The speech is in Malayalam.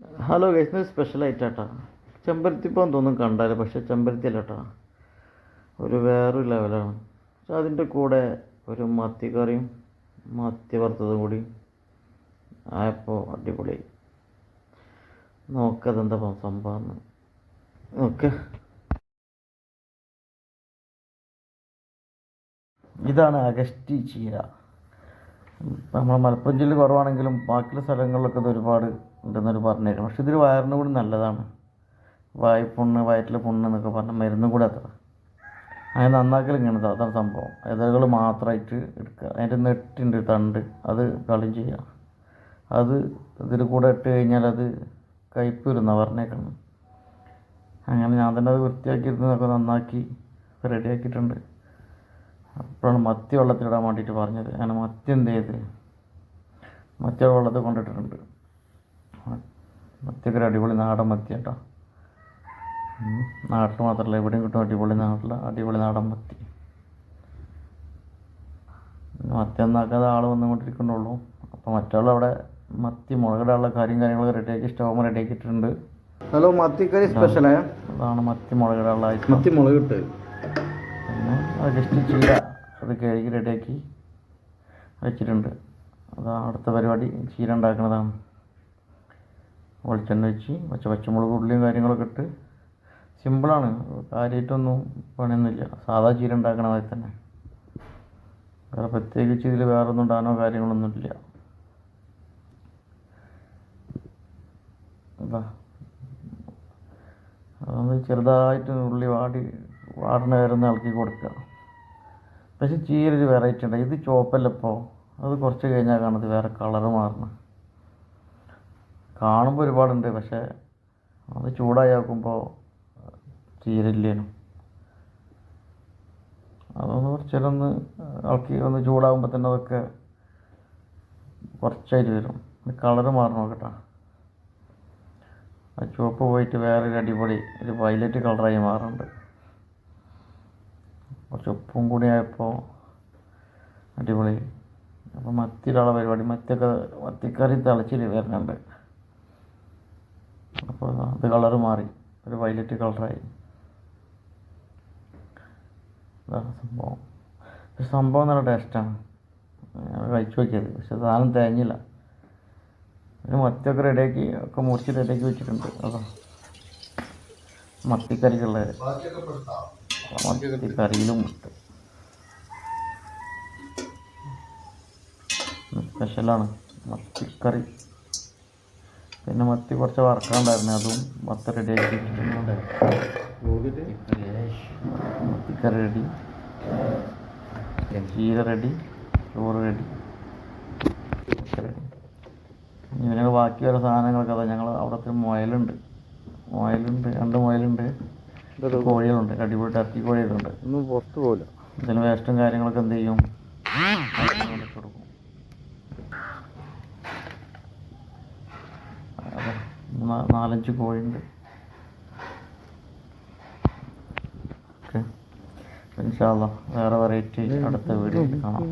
ഹലോ ഗൈസ്, ഇത് സ്പെഷ്യലായിട്ടാട്ടാ. ചെമ്പരത്തി ഇപ്പം തോന്നും കണ്ടാൽ, പക്ഷേ ചെമ്പരത്തി അല്ല കേട്ടോ, ഒരു വേറൊരു ലെവലാണ്. പക്ഷെ അതിൻ്റെ കൂടെ ഒരു മത്തി കറിയും മത്തി വറുത്തതും കൂടി ആയപ്പോൾ അടിപൊളി. നോക്കതെന്താ സംഭവം ഓക്കെ. ഇതാണ് അഗസ്റ്റി ചീര. നമ്മൾ മലപ്പുറം ജില്ലയിൽ കുറവാണെങ്കിലും ബാക്കിയുള്ള സ്ഥലങ്ങളിലൊക്കെ ഇത് ഒരുപാട് ഉണ്ടെന്നൊരു പറഞ്ഞേക്കണം. പക്ഷെ ഇതൊരു വയറിന് കൂടി നല്ലതാണ്. വായ്പുണ്ണ്, വയറ്റിൽ പുണ്ണ് എന്നൊക്കെ പറഞ്ഞ മരുന്നും കൂടെ അത്ര. അതിന് നന്നാക്കൽ ഇങ്ങനത്തെ അതാണ് സംഭവം. ഇതകൾ മാത്രമായിട്ട് എടുക്കുക. അതിൻ്റെ നെട്ടുണ്ട് തണ്ട്, അത് കളയും ചെയ്യുക. അത് ഇതിൽ കൂടെ ഇട്ട് കഴിഞ്ഞാൽ അത് കയ്പ്പ് വരുന്ന പറഞ്ഞേക്കണം. അങ്ങനെ ഞാൻ തന്നെ അത് വൃത്തിയാക്കിയിരുന്നതൊക്കെ നന്നാക്കി റെഡിയാക്കിയിട്ടുണ്ട്. അപ്പോഴാണ് മത്തി വെള്ളത്തിലിടാൻ വേണ്ടിയിട്ട് പറഞ്ഞത്. അങ്ങനെ മത്തി എന്ത് ചെയ്ത് മത്തി വെള്ളത്തിൽ കൊണ്ടിട്ടിട്ടുണ്ട്. മത്തിയൊക്കെ ഒരു അടിപൊളി നാടൻ മത്തി കേട്ടോ. നാട്ടിൽ മാത്രമല്ല എവിടെയും കിട്ടും അടിപൊളി നാടൻ മത്തി. മത്തി ഒന്നാക്കാതെ ആൾ വന്നുകൊണ്ടിരിക്കുന്നുള്ളൂ. അപ്പോൾ മറ്റുള്ള മത്തി മുളകിടാനുള്ള കാര്യങ്ങളൊക്കെ റെഡിയാക്കി സ്റ്റോവ് റെഡിയാക്കിയിട്ടുണ്ട്. ഹലോ, മത്തിക്കറി സ്പെഷ്യലേ? അതാണ് മത്തി മുളകിടാനുള്ള മത്തി മുളകിട്ട്. പിന്നെ ജസ്റ്റ് ചീര അത് കഴുകി റെഡിയാക്കി വെച്ചിട്ടുണ്ട്. അതാണ് അടുത്ത പരിപാടി. ചീര ഉണ്ടാക്കുന്നതാണ്. വെളിച്ചെണ്ണ വെച്ച് പച്ചമുളക്, ഉള്ളിയും കാര്യങ്ങളൊക്കെ ഇട്ട് സിമ്പിളാണ്. കാര്യമായിട്ടൊന്നും പണിയൊന്നുമില്ല. സാധാ ചീര ഉണ്ടാക്കണ മാതിരി തന്നെ. വേറെ പ്രത്യേകിച്ച് ഇതിൽ വേറൊന്നും ഇടാനോ കാര്യങ്ങളൊന്നുമില്ല. അതൊന്ന് ചെറുതായിട്ട് ഉള്ളി വാടണ വരുന്ന ഇളക്കി കൊടുക്കുക. പക്ഷെ ചീര ഒരു വെറൈറ്റി ഉണ്ട്. ഇത് ചുവപ്പല്ലപ്പോൾ അത് കുറച്ച് കഴിഞ്ഞാൽ കാണുന്നത് വേറെ കളറ് മാറണം. കാണുമ്പോൾ ഒരുപാടുണ്ട്, പക്ഷേ അത് ചൂടായി ആക്കുമ്പോൾ ചീരല്ലേനും. അതൊന്ന് കുറച്ചേരൊന്ന് ഇളക്കി ഒന്ന് ചൂടാകുമ്പോൾ തന്നെ അതൊക്കെ കുറച്ചായിട്ട് വരും. കളറ് മാറണം കേട്ടോ. ആ ചുവപ്പ് പോയിട്ട് വേറൊരു അടിപൊളി ഒരു വയലറ്റ് കളറായി മാറുന്നുണ്ട്. കുറച്ച് ഉപ്പും കൂടി ആയപ്പോൾ അടിപൊളി. അപ്പോൾ മത്തിയിലുള്ള പരിപാടി. മത്തിക്കറി തിളച്ചിൽ വരുന്നുണ്ട്. അപ്പോൾ അത് കളറ് മാറി ഒരു വയലറ്റ് കളറായി. അതാണ് സംഭവം നല്ല ടേസ്റ്റാണ്. കഴിച്ചു നോക്കിയത്. പക്ഷെ സാധനം തേഞ്ഞില്ല. പിന്നെ മത്തിയൊക്കെ റെഡിയാക്കി ഒക്കെ മുറിച്ച് റെഡിയാക്കി വെച്ചിട്ടുണ്ട്. അതോ മത്തിക്കറിക്കുള്ള മത്തിക്കറിയിലും ഇട്ട് സ്പെഷ്യലാണ് മത്തിക്കറി. പിന്നെ മത്തി കുറച്ച് വറക്കാണ്ടായിരുന്നു, അതും മത്തി റെഡിയാക്കി വെച്ചിട്ടുണ്ട്. മത്തിക്കറി റെഡി, ചീര റെഡി, ചോറ് റെഡി, റെഡി. ഇങ്ങനെ ബാക്കി വരെ സാധനങ്ങളൊക്കെ അതാ. ഞങ്ങൾ അവിടുത്തെ മുയലുണ്ട്, 2 മുയലുണ്ട്, കോഴികളുണ്ട്, അടിപൊളി ടർക്കി കോഴികളുണ്ട്. ഒന്നും പുറത്ത് പോകില്ല. ഇതിന് വേസ്റ്റും കാര്യങ്ങളൊക്കെ എന്ത് ചെയ്യും, കൊടുക്കും. അതെ, 4-5 കോഴിയുണ്ട്. ഓക്കെ, ഇൻഷാ അല്ലാഹ് വേറെ വെറൈറ്റി അടുത്ത വീഡിയോയിൽ കാണാം.